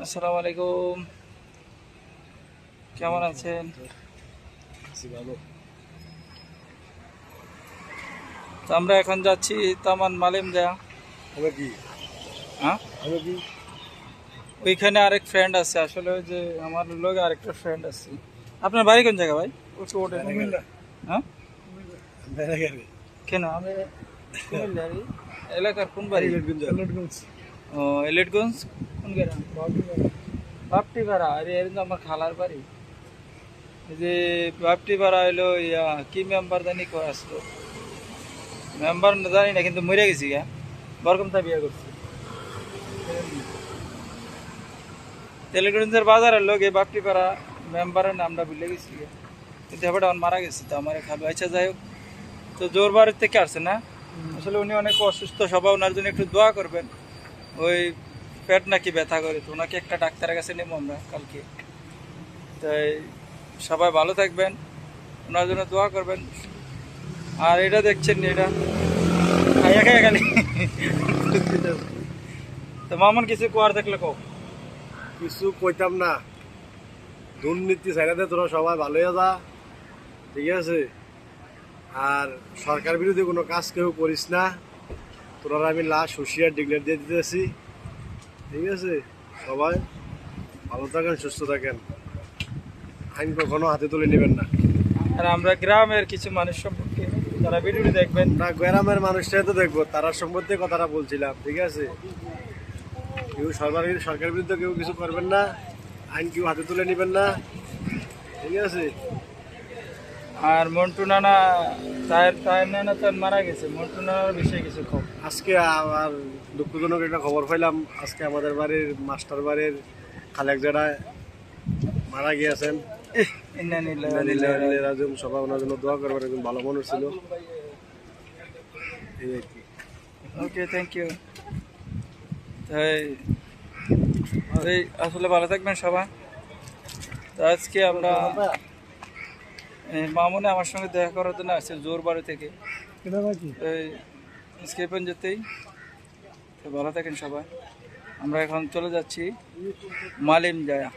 আসসালামু আলাইকুম, কেমন আছেন? তো আমরা এখন যাচ্ছি তামান মালিম যা। হ্যাঁ, ওইখানে আরেক ফ্রেন্ড আছে, আসলে ওই যে আমার লোক আরেকটা ফ্রেন্ড আছে। আপনার বাড়ি কোন জায়গা ভাই? হ্যাঁ, কেন আমি কুমিল্লার এলাকার কোন বাড়ি? ও, এলিটগঞ্জ কোন গ্রাম? বাপটি ভাড়া। আরে এর তো আমার খালার বাড়ি। এই যে বাপটি ভাড়া হইলো ইয়া কি মেম্বার জানি কো আসলো, মেম্বার না জানি না, কিন্তু মরে গেছি গা। বরকমতা বিয়ে করছি তেলেগঞ্জের বাজারের লোক এই বাপটি পাড়া মেম্বারের নামটা ভুলে গেছি গা। কিন্তু এবার আমার মারা গেছে, তো আমার খাবে। আচ্ছা যাই হোক, তো জোর বাড়ির থেকে আসছে না, আসলে উনি অনেক অসুস্থ, সবাই ওনার জন্য একটু দোয়া করবেন। ওই পেট নাকি ব্যথা করে, তো ওনাকে একটা ডাক্তারের কাছে নেবো আমরা কালকে। তাই সবাই ভালো থাকবেন, ওনার জন্য দোয়া করবেন। আর এটা দেখছেন এটা খাইয়া খাইয়া খালি তো মামুন কিছু কোয়ার থাকলে কো। কিছু কইতাম না, দুর্নীতি চাইলে তোরা সবাই ভালোই যা, ঠিক আছে। আর সরকার বিরোধী কোনো কাজ কেউ করিস না, তোরা আমি লাস্ট হুঁশিয়ার ডিক্লেয়ার দিয়ে দিতেছি, ঠিক আছে। সবাই ভালো থাকেন, সুস্থ থাকেন, আইন কখনো হাতে তুলে নেবেন না। আর আমরা গ্রামের কিছু মানুষ সম্পর্কে তারা ভিডিওটি দেখবেন। না, গ্রামের মানুষটাই তো দেখবো, তারা সম্বন্ধে কথাটা বলছিলাম, ঠিক আছে। কেউ সরকার বিরুদ্ধে কেউ কিছু করবেন না, আইন কেউ হাতে তুলে নেবেন না, ঠিক আছে। আর মন্টু নানা তার তার নানা তার মারা গেছে, মন্টু নানার বিষয়ে কিছু খবর। আজকে আমার দুঃখজনক একটা খবর পাইলাম, আজকে আমাদের বাড়ির মাস্টার বাড়ির খালেক যারা মারা গিয়েছেন। সবাই ওনার জন্য দোয়া করবেন, একজন ভালো মানুষ ছিল, এই আর কি। ওকে, থ্যাংক ইউ। তাই এই আসলে ভালো থাকবেন সবাই। তো আজকে আমরা মামুনে আমার সঙ্গে দেখা করার জন্য আসছে জোর বাড়ি থেকে। এই স্কেপেন যেতেই। তো ভালো থাকেন সবাই, আমরা এখন চলে যাচ্ছি মালিম জায়া।